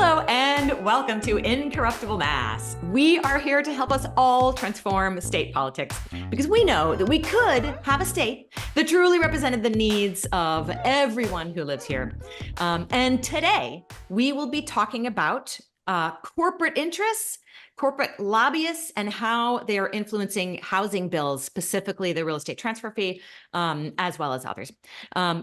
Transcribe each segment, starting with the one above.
Hello and welcome to Incorruptible Mass. We are here to help us all transform state politics because we know that we could have a state that truly represented the needs of everyone who lives here. And today we will be talking about corporate interests, corporate lobbyists, and how they are influencing housing bills, specifically the real estate transfer fee, as well as others.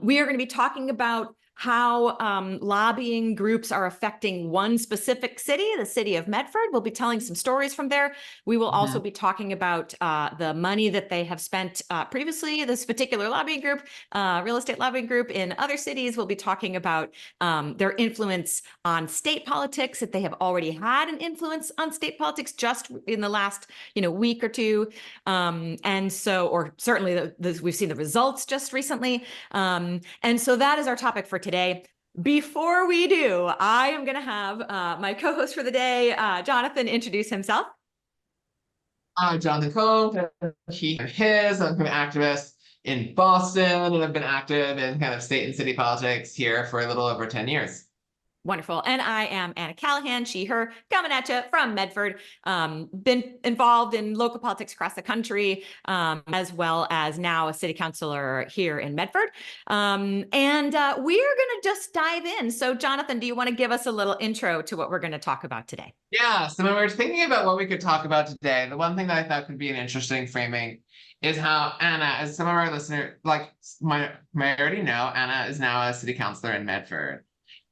We are going to be talking about how lobbying groups are affecting one specific city, the city of Medford. We'll be telling some stories from there. We will also be talking about the money that they have spent previously, this particular lobbying group, real estate lobbying group in other cities. We'll be talking about their influence on state politics, that they have already had an influence on state politics just in the last week or two. And so, or certainly we've seen the results just recently. And so that is our topic for today. Before we do, I am going to have my co-host for the day, Jonathan, introduce himself. I'm Jonathan Cohn. I'm an activist in Boston, and I've been active in kind of state and city politics here for a little over 10 years. Wonderful. And I am Anna Callahan, she, her, coming at you from Medford. Been involved in local politics across the country, as well as now a city councilor here in Medford. And we are going to just dive in. So Jonathan, do you want to give us a little intro to what we're going to talk about today? Yeah, so when we're thinking about what we could talk about today, the one thing that I thought could be an interesting framing is how Anna, as some of our listeners might already know, Anna is now a city councilor in Medford.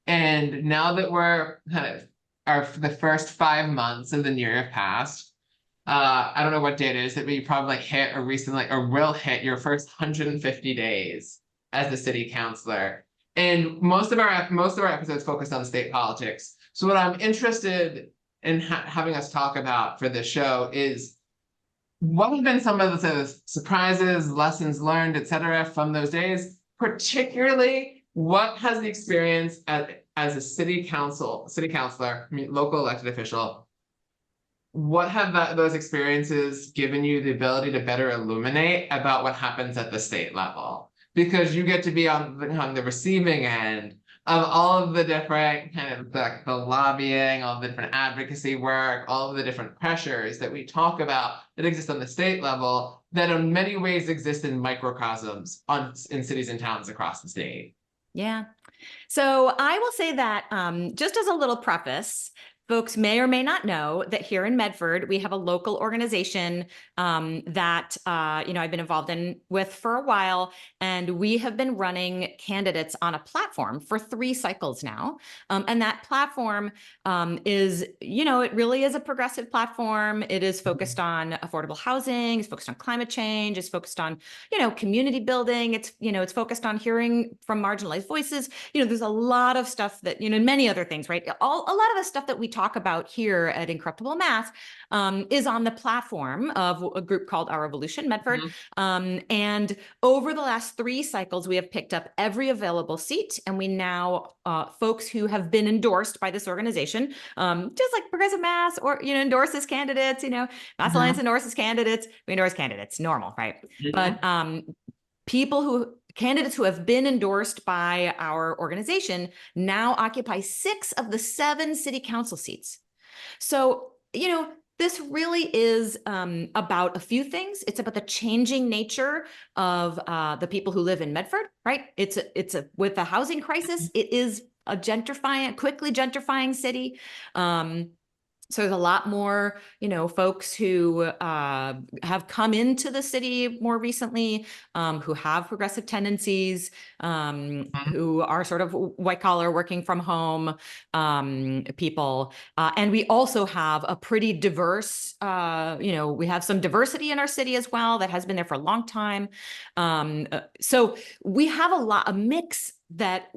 And now that we're kind of the first 5 months of the year have passed, I don't know what date it is that we probably hit or recently or will hit your first 150 days as the city councilor. And most of our episodes focus on state politics. So what I'm interested in having us talk about for this show is what have been some of the surprises, lessons learned, et cetera, from those days, particularly what has the experience as a city councilor, local elected official, what have those experiences given you the ability to better illuminate about what happens at the state level? Because you get to be on the receiving end of all of the different kind of the lobbying, all the different advocacy work, all of the different pressures that we talk about that exist on the state level that in many ways exist in microcosms in cities and towns across the state. Yeah. So I will say that just as a little preface, folks may or may not know that here in Medford, we have a local organization that I've been involved with for a while, and we have been running candidates on a platform for 3 cycles now. And that platform is, it really is a progressive platform. It is focused on affordable housing. It's focused on climate change. It's focused on, community building. It's focused on hearing from marginalized voices. There's a lot of stuff that, many other things, right? A lot of the stuff that we talk about here at Incorruptible Mass is on the platform of a group called Our Revolution Medford. And over the last 3 cycles, we have picked up every available seat, and we now, folks who have been endorsed by this organization, just like Progressive Mass or, endorses candidates, Mass Alliance endorses candidates, we endorse candidates, normal, right? But candidates who have been endorsed by our organization now occupy 6 of the 7 city council seats. So, this really is about a few things. It's about the changing nature of the people who live in Medford, right? It's with the housing crisis, it is a quickly gentrifying city. So there's a lot more, folks who have come into the city more recently, who have progressive tendencies, who are sort of white collar, working from home people. And we also have a pretty diverse, we have some diversity in our city as well that has been there for a long time. So we have a mix that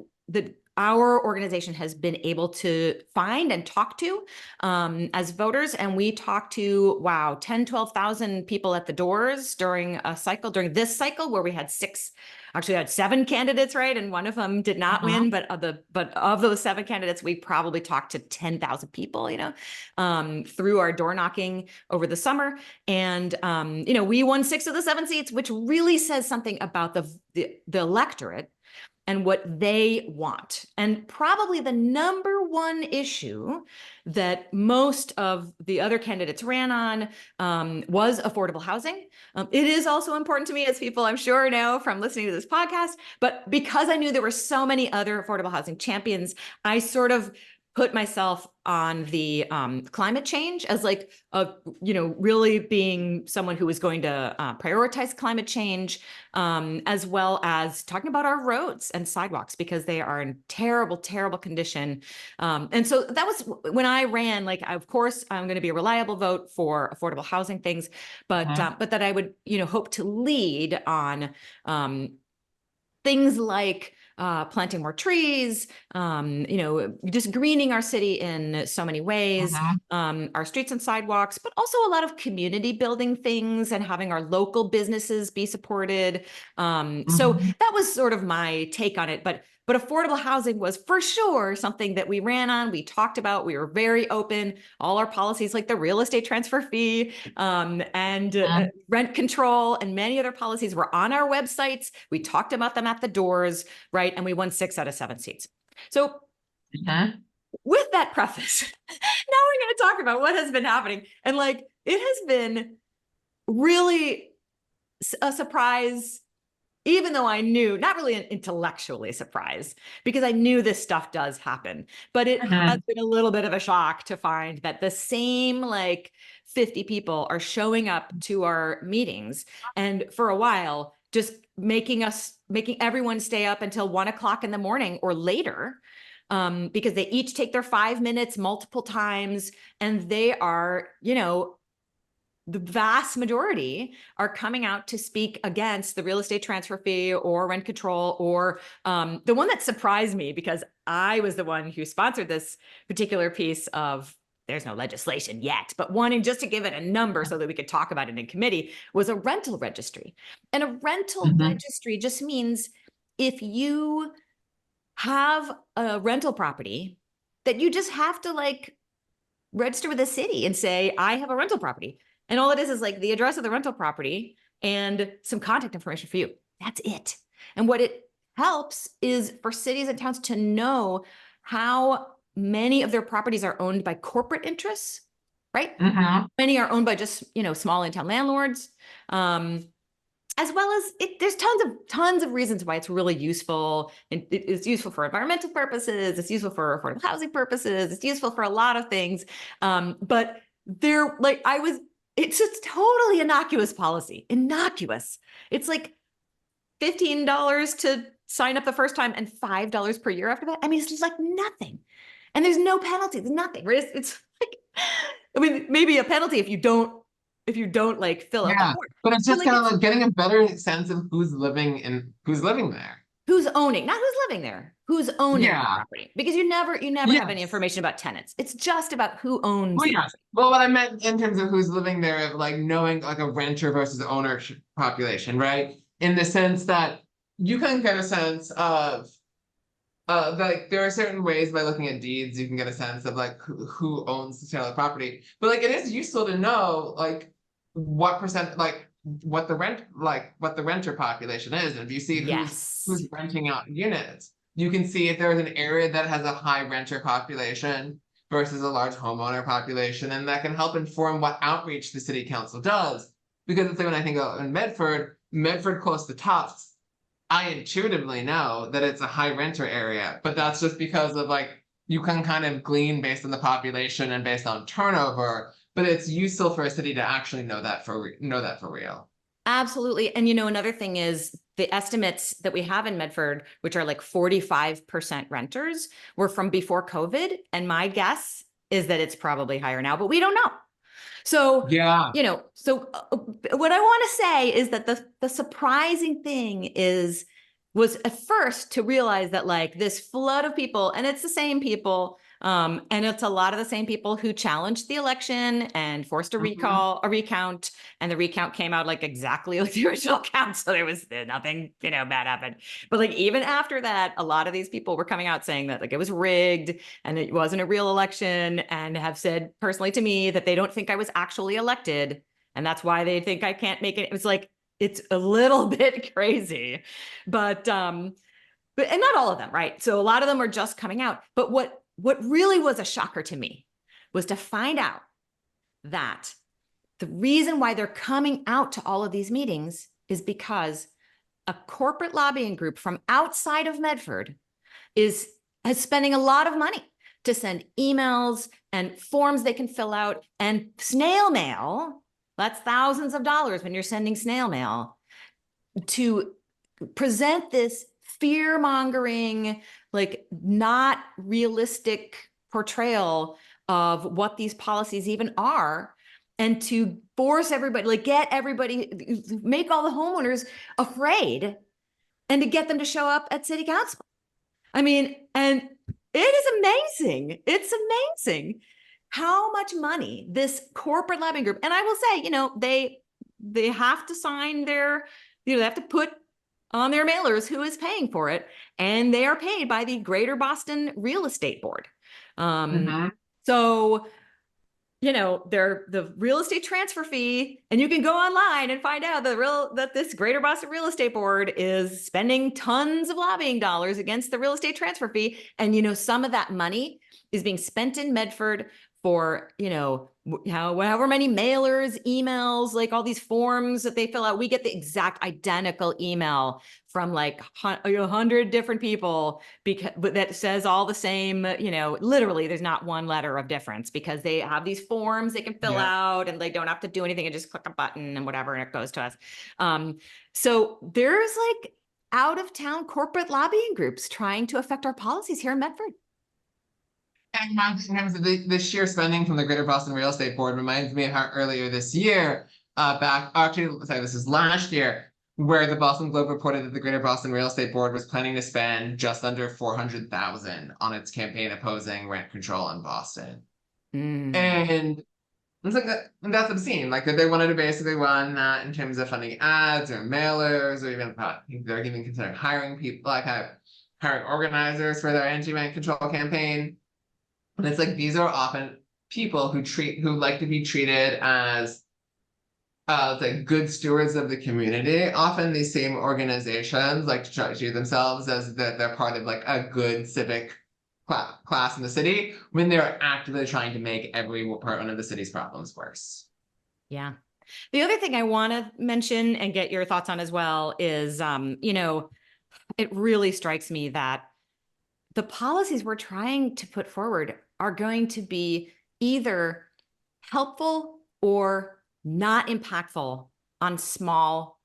our organization has been able to find and talk to as voters. And we talked to, 10, 12,000 people at the doors during this cycle where we had 7 candidates, right? And one of them did not win, but of those 7 candidates, we probably talked to 10,000 people, through our door knocking over the summer. And, we won 6 of the 7 seats, which really says something about the electorate. and what they want. And probably the number one issue that most of the other candidates ran on was affordable housing. It is also important to me, as people I'm sure know from listening to this podcast, but because I knew there were so many other affordable housing champions, I sort of put myself on the climate change as like really being someone who was going to prioritize climate change, as well as talking about our roads and sidewalks, because they are in terrible, terrible condition. And so that was when I ran, like, of course, I'm going to be a reliable vote for affordable housing things, but that I would, hope to lead on things like planting more trees, just greening our city in so many ways, our streets and sidewalks, but also a lot of community building things and having our local businesses be supported. So that was sort of my take on it. But affordable housing was for sure something that we ran on. We talked about. We were very open. All our policies, like the real estate transfer fee and rent control, and many other policies, were on our websites. We talked about them at the doors, right? And we won 6 out of 7 seats. So with that preface, now we're going to talk about what has been happening. And like, it has been really a surprise, even though I knew, not really an intellectually surprised, because I knew this stuff does happen, but it has been a little bit of a shock to find that the same like 50 people are showing up to our meetings, and for a while just making everyone stay up until 1 o'clock in the morning or later, because they each take their 5 minutes multiple times, and they are, the vast majority are coming out to speak against the real estate transfer fee or rent control, or the one that surprised me, because I was the one who sponsored this particular piece of, there's no legislation yet, but wanting just to give it a number so that we could talk about it in committee, was a rental registry. And a rental registry just means if you have a rental property, that you just have to like register with the city and say, I have a rental property. And all it is like the address of the rental property and some contact information for you. That's it. And what it helps is for cities and towns to know how many of their properties are owned by corporate interests, right? Many are owned by just, small in-town landlords, as well as there's tons of reasons why it's really useful. It's useful for environmental purposes. It's useful for affordable housing purposes. It's useful for a lot of things. But it's a totally innocuous policy. Innocuous. It's like $15 to sign up the first time and $5 per year after that. I mean, it's just like nothing. And there's no penalty. There's nothing. Right? It's like, I mean, maybe a penalty if you don't like fill out the form. But it's just kind of like getting a better sense of who's living there. Who's owning, not who's living there, who's owning the property, because you never have any information about tenants. It's just about who owns the property. Well, what I meant in terms of who's living there, of like knowing like a renter versus owner population, right? In the sense that you can get a sense of like there are certain ways by looking at deeds you can get a sense of like who owns the particular property. But like it is useful to know like what percent, like what the renter population is. And if you see who's renting out units, you can see if there's an area that has a high renter population versus a large homeowner population, and that can help inform what outreach the city council does. Because it's like when I think of in Medford close to Tufts, I intuitively know that it's a high renter area, but that's just because of like you can kind of glean based on the population and based on turnover. But it's useful for a city to actually know that for real. Absolutely. And another thing is the estimates that we have in Medford, which are like 45% renters, were from before COVID. And my guess is that it's probably higher now, but we don't know. So, what I want to say is that the surprising thing was at first to realize that like this flood of people, and it's the same people, and it's a lot of the same people who challenged the election and forced a recount, and the recount came out like exactly like the original count. So there was nothing, bad happened. But like even after that, a lot of these people were coming out saying that like it was rigged and it wasn't a real election, and have said personally to me that they don't think I was actually elected, and that's why they think I can't make it. It was like, it's a little bit crazy, but but and not all of them, right? So a lot of them are just coming out. But what really was a shocker to me was to find out that the reason why they're coming out to all of these meetings is because a corporate lobbying group from outside of Medford is spending a lot of money to send emails and forms they can fill out and snail mail. That's thousands of dollars when you're sending snail mail to present this fear-mongering, like not realistic portrayal of what these policies even are, and to force everybody, like get everybody, make all the homeowners afraid, and to get them to show up at city council. I mean, and it is amazing. It's amazing how much money this corporate lobbying group, and I will say, they have to sign their, they have to put on their mailers who is paying for it, and they are paid by the Greater Boston Real Estate Board. So, they're the real estate transfer fee, and you can go online and find out that this Greater Boston Real Estate Board is spending tons of lobbying dollars against the real estate transfer fee. And, some of that money is being spent in Medford for, however many mailers, emails, like all these forms that they fill out. We get the exact identical email from like 100 different people, but that says all the same, literally there's not one letter of difference, because they have these forms they can fill out, and they don't have to do anything and just click a button and whatever, and it goes to us. So there's like out of town corporate lobbying groups trying to affect our policies here in Medford. And in terms of the sheer spending from the Greater Boston Real Estate Board reminds me of how earlier this year, this is last year, where the Boston Globe reported that the Greater Boston Real Estate Board was planning to spend just under $400,000 on its campaign opposing rent control in Boston. And it's like that's obscene. Like that they wanted to basically run that in terms of funding ads or mailers, or even they're even considering hiring people, like hiring organizers for their anti-rent control campaign. And it's like these are often people who like to be treated as like good stewards of the community. Often these same organizations like to try to see themselves as that they're part of like a good civic class in the city, when they're actively trying to make every one of the city's problems worse. Yeah. The other thing I want to mention and get your thoughts on as well is, it really strikes me that the policies we're trying to put forward are going to be either helpful or not impactful on small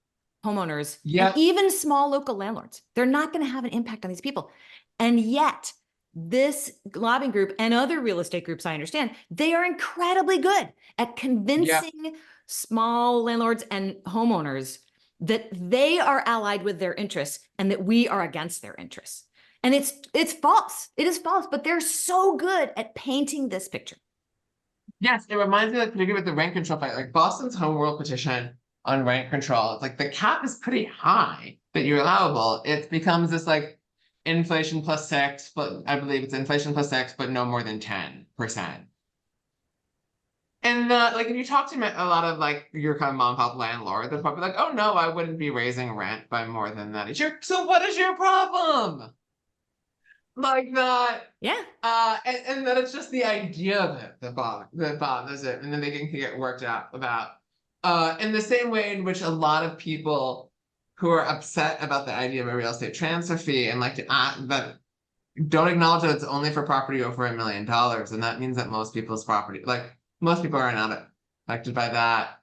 homeowners, and even small local landlords. They're not going to have an impact on these people. And yet this lobbying group and other real estate groups, I understand, they are incredibly good at convincing small landlords and homeowners that they are allied with their interests and that we are against their interests. And it's false. It is false, but they're so good at painting this picture. Yes, it reminds me, like, particularly with the rent control fight, like Boston's home rule petition on rent control. It's like the cap is pretty high that you're allowable. It becomes this like inflation plus 6, but I believe it's inflation plus 6, but no more than 10%. And like if you talk to a lot of like your kind of mom and pop landlord, they're probably like, oh no, I wouldn't be raising rent by more than that each year. So what is your problem? Like that. Yeah. And then it's just the idea of it that bothers it, and then they can get worked out about. In the same way in which a lot of people who are upset about the idea of a real estate transfer fee and like to that don't acknowledge that it's only for property over $1 million, and that means that most people's property, like most people are not affected by that.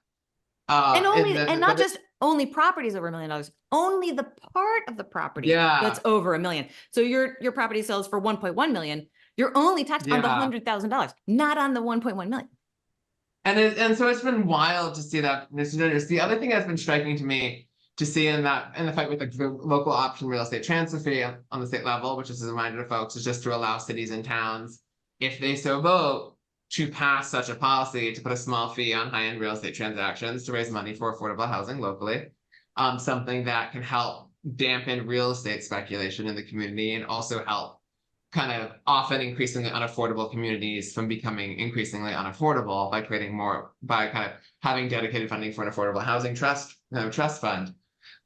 And not just only properties over $1 million, only the part of the property that's over $1 million. So your property sells for 1.1 million. You're only taxed on the $100,000, not on the 1.1 million. And so it's been wild to see that. The other thing that's been striking to me to see in the fight with the local option real estate transfer fee on the state level, which is a reminder to folks, is just to allow cities and towns, if they so vote, to pass such a policy to put a small fee on high-end real estate transactions to raise money for affordable housing locally. Something that can help dampen real estate speculation in the community, and also help kind of often increasingly unaffordable communities from becoming increasingly unaffordable by kind of having dedicated funding for an affordable housing trust fund.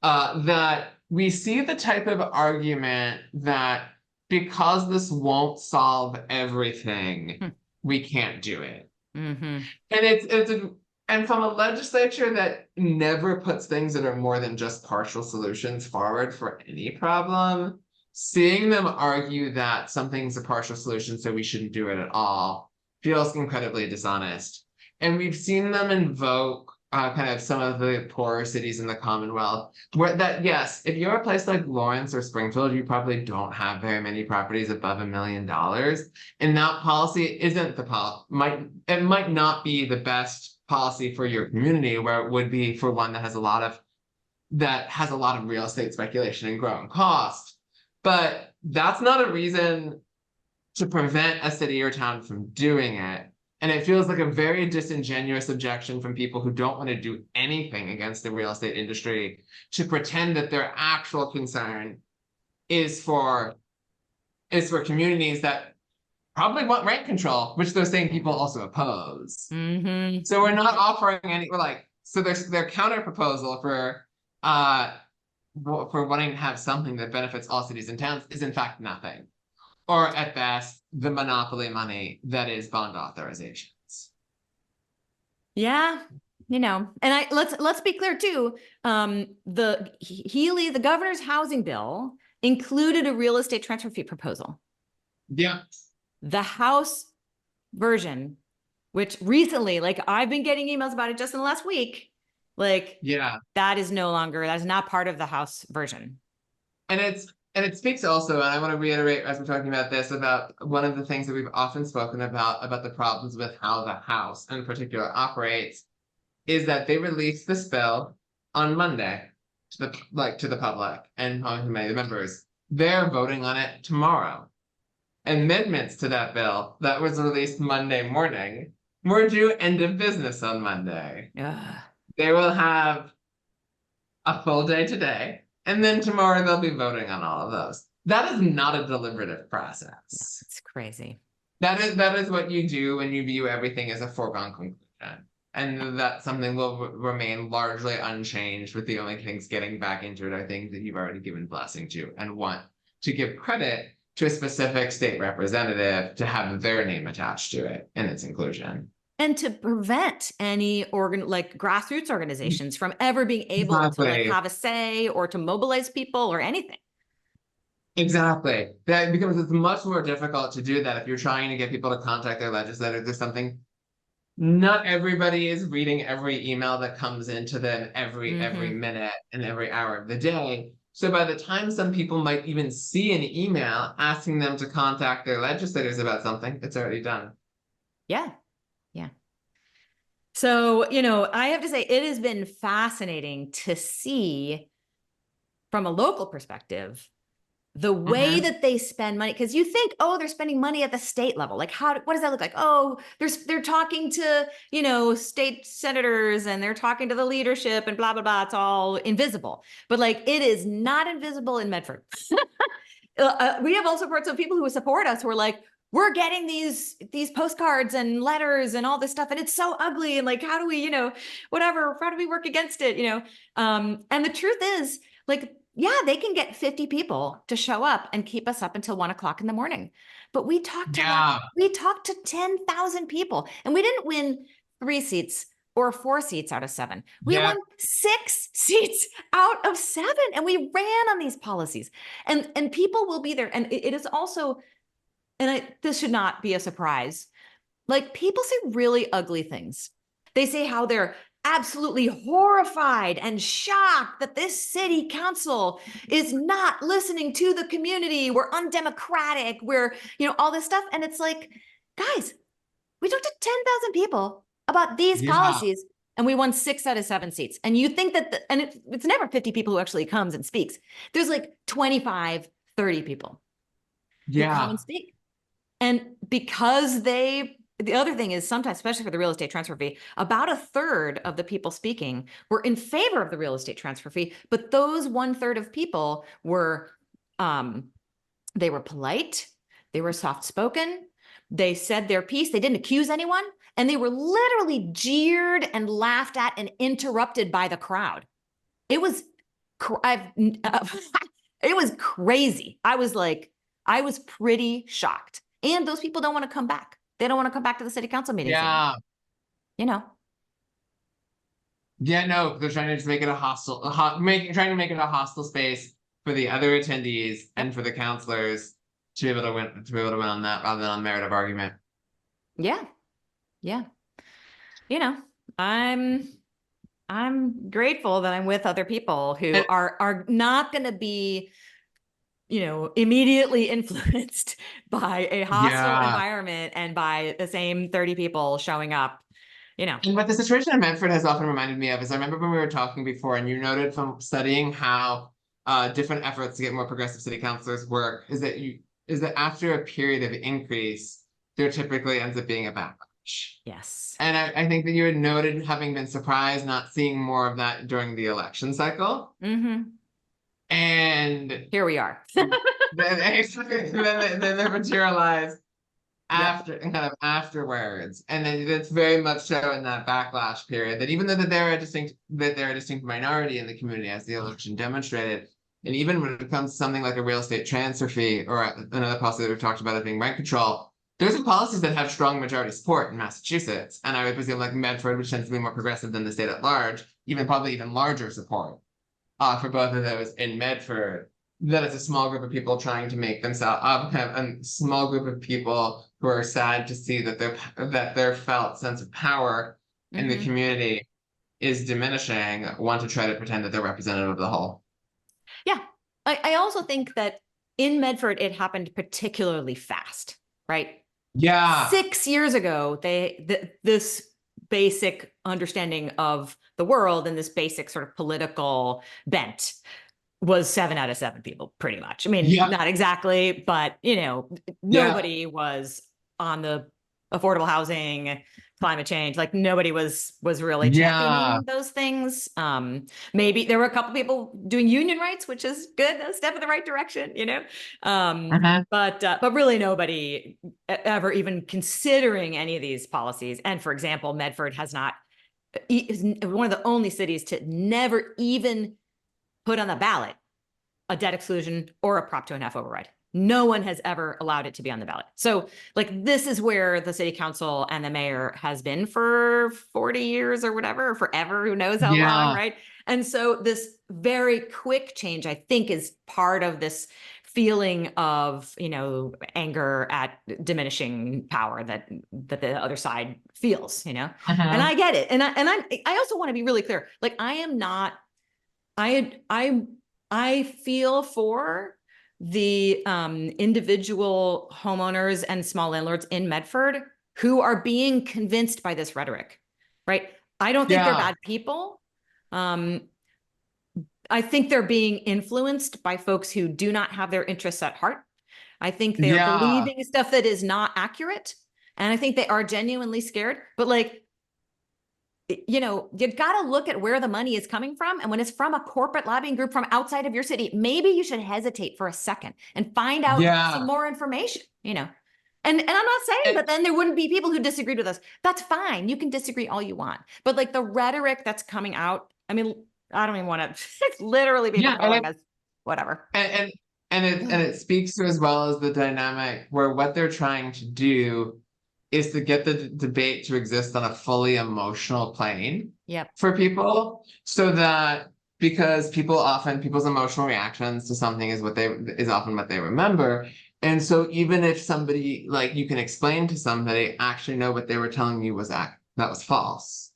That we see the type of argument that because this won't solve everything, we can't do it. Mm-hmm. And and from a legislature that never puts things that are more than just partial solutions forward for any problem, seeing them argue that something's a partial solution, so we shouldn't do it at all, feels incredibly dishonest. And we've seen them invoke kind of some of the poorer cities in the Commonwealth, where that, yes, if you're a place like Lawrence or Springfield, you probably don't have very many properties above $1 million. And that policy isn't it might not be the best policy for your community, where it would be for one that has a lot of real estate speculation and growing cost. But that's not a reason to prevent a city or town from doing it. And it feels like a very disingenuous objection from people who don't want to do anything against the real estate industry to pretend that their actual concern is for communities that probably want rent control, which those same people also oppose. Mm-hmm. So we're not offering so their counter proposal for wanting to have something that benefits all cities and towns is in fact nothing. Or at best, the monopoly money that is bond authorizations. Yeah, and let's be clear too. The governor's housing bill included a real estate transfer fee proposal. Yeah. The House version, which recently, like I've been getting emails about it just in the last week, that is not part of the House version. And it speaks also, and I want to reiterate as we're talking about this, about one of the things that we've often spoken about the problems with how the House in particular operates, is that they released this bill on Monday to the public and to many of the members. They're voting on it tomorrow. Amendments to that bill that was released Monday morning were due end of business on Monday. Ugh. They will have a full day today. And then tomorrow they'll be voting on all of those. That is not a deliberative process. It's crazy. That is what you do when you view everything as a foregone conclusion. And that something will remain largely unchanged, with the only things getting back into it are things that you've already given blessing to and want to give credit to a specific state representative to have their name attached to it in its inclusion. And to prevent any grassroots organizations from ever being able to have a say or to mobilize people or anything. Exactly. That becomes it's much more difficult to do that if you're trying to get people to contact their legislators. There's something. Not everybody is reading every email that comes into them every minute and every hour of the day. So by the time some people might even see an email asking them to contact their legislators about something, it's already done. Yeah. So, I have to say, it has been fascinating to see from a local perspective, the way that they spend money. Because you think, oh, they're spending money at the state level. Like, what does that look like? Oh, they're talking to, state senators, and they're talking to the leadership and blah, blah, blah. It's all invisible. But it is not invisible in Medford. We have also reports of people who support us who are like, we're getting these postcards and letters and all this stuff, and it's so ugly. And how do we, whatever, how do we work against it? And the truth is, they can get 50 people to show up and keep us up until 1 o'clock in the morning. But we talked to 10,000 people, and we didn't win 3 seats or 4 seats out of 7. We won 6 seats out of 7, and we ran on these policies. And people will be there. And it is also, this should not be a surprise. People say really ugly things. They say how they're absolutely horrified and shocked that this city council is not listening to the community. We're undemocratic. We're, all this stuff. And it's guys, we talked to 10,000 people about these policies, and we won 6 out of 7 seats. And you think that, it's never 50 people who actually comes and speaks. There's 25, 30 people who come and speak. And because the other thing is, sometimes, especially for the real estate transfer fee, about 1/3 of the people speaking were in favor of the real estate transfer fee. But those 1/3 of people were, they were polite, they were soft-spoken, they said their piece, they didn't accuse anyone, and they were literally jeered and laughed at and interrupted by the crowd. It was it was crazy. I was pretty shocked. And those people don't want to come back. They don't want to come back to the city council meetings anymore. You know. Yeah, no, they're trying to just make it a hostile, trying to make it a hostile space for the other attendees and for the counselors to be able to win on that rather than on merit of argument. Yeah. Yeah. You know, I'm grateful that I'm with other people who are not going to be, you know, immediately influenced by a hostile environment and by the same 30 people showing up, you know. And what the situation in Medford has often reminded me of is I remember when we were talking before and you noted from studying how different efforts to get more progressive city councilors work is that after a period of increase, there typically ends up being a backlash. Yes. And I think that you had noted having been surprised not seeing more of that during the election cycle. Mm-hmm. And here we are. then they materialize after kind of afterwards. And then it's very much so in that backlash period that even though they're a distinct minority in the community, as the election demonstrated, and even when it comes to something like a real estate transfer fee or another policy that we've talked about as being rent control, those are policies that have strong majority support in Massachusetts. And I would presume like Medford, which tends to be more progressive than the state at large, probably even larger support for both of those in Medford. That it's a small group of people trying to make themselves have a small group of people who are sad to see that their felt sense of power in the community is diminishing, want to try to pretend that they're representative of the whole. Yeah. I also think that in Medford, it happened particularly fast, right? Yeah. 6 years ago, this basic understanding of the world and this basic sort of political bent was 7 out of 7 people, pretty much. I mean, not exactly, but you know, nobody was on the affordable housing, climate change. Like nobody was really championing those things. Maybe there were a couple people doing union rights, which is good, a step in the right direction, you know. But really nobody ever even considering any of these policies. And for example, Medford is one of the only cities to never even put on the ballot a debt exclusion or a Prop 2.5 override. No one has ever allowed it to be on the ballot. So like, this is where the city council and the mayor has been for 40 years or whatever, or forever, who knows how long, right? And so this very quick change, I think, is part of this feeling of, you know, anger at diminishing power that the other side feels, you know. And I get it. And I also want to be really clear. Like, I am not, I feel for the individual homeowners and small landlords in Medford who are being convinced by this rhetoric, right? I don't think they're bad people. I think they're being influenced by folks who do not have their interests at heart. I think they're believing stuff that is not accurate. And I think they are genuinely scared. But like, you know, you got to look at where the money is coming from. And when it's from a corporate lobbying group from outside of your city, maybe you should hesitate for a second and find out some more information, you know. And I'm not saying that then there wouldn't be people who disagreed with us. That's fine. You can disagree all you want. But like the rhetoric that's coming out, I mean, I don't even want to literally be calling us whatever. And it speaks to, as well as the dynamic where what they're trying to do is to get the debate to exist on a fully emotional plane for people, so that because people's emotional reactions to something is often what they remember. And so even if somebody, like, you can explain to somebody, actually no, what they were telling you was that was false.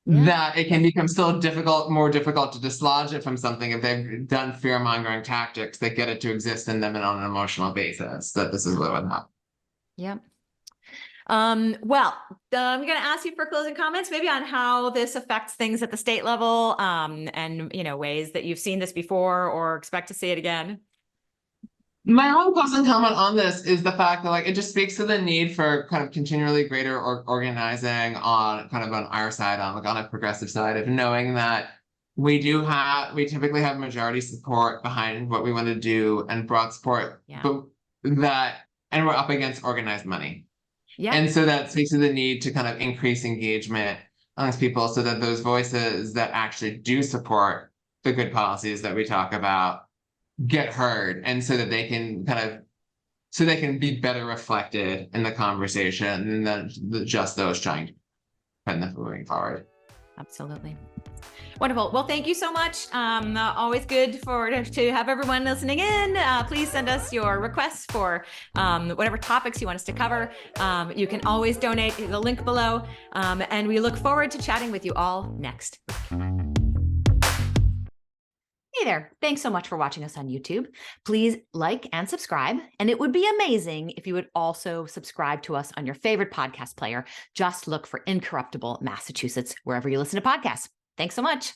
That it can become still more difficult to dislodge it from something if they've done fear-mongering tactics that get it to exist in them and on an emotional basis, that this is what would happen. Well, I'm going to ask you for closing comments, maybe on how this affects things at the state level, and, you know, ways that you've seen this before or expect to see it again. My own closing comment on this is the fact that, like, it just speaks to the need for kind of continually greater organizing on our side, on a progressive side, of knowing that we typically have majority support behind what we want to do and broad support, and we're up against organized money. And so that speaks to the need to kind of increase engagement amongst people so that those voices that actually do support the good policies that we talk about get heard, and so that they can so they can be better reflected in the conversation than just those trying to prevent them from moving forward. Absolutely. Wonderful. Well, thank you so much. Always good to have everyone listening in. Please send us your requests for whatever topics you want us to cover. You can always donate, the link below. And we look forward to chatting with you all next week. Hey there. Thanks so much for watching us on YouTube. Please like and subscribe. And it would be amazing if you would also subscribe to us on your favorite podcast player. Just look for Incorruptible Massachusetts wherever you listen to podcasts. Thanks so much.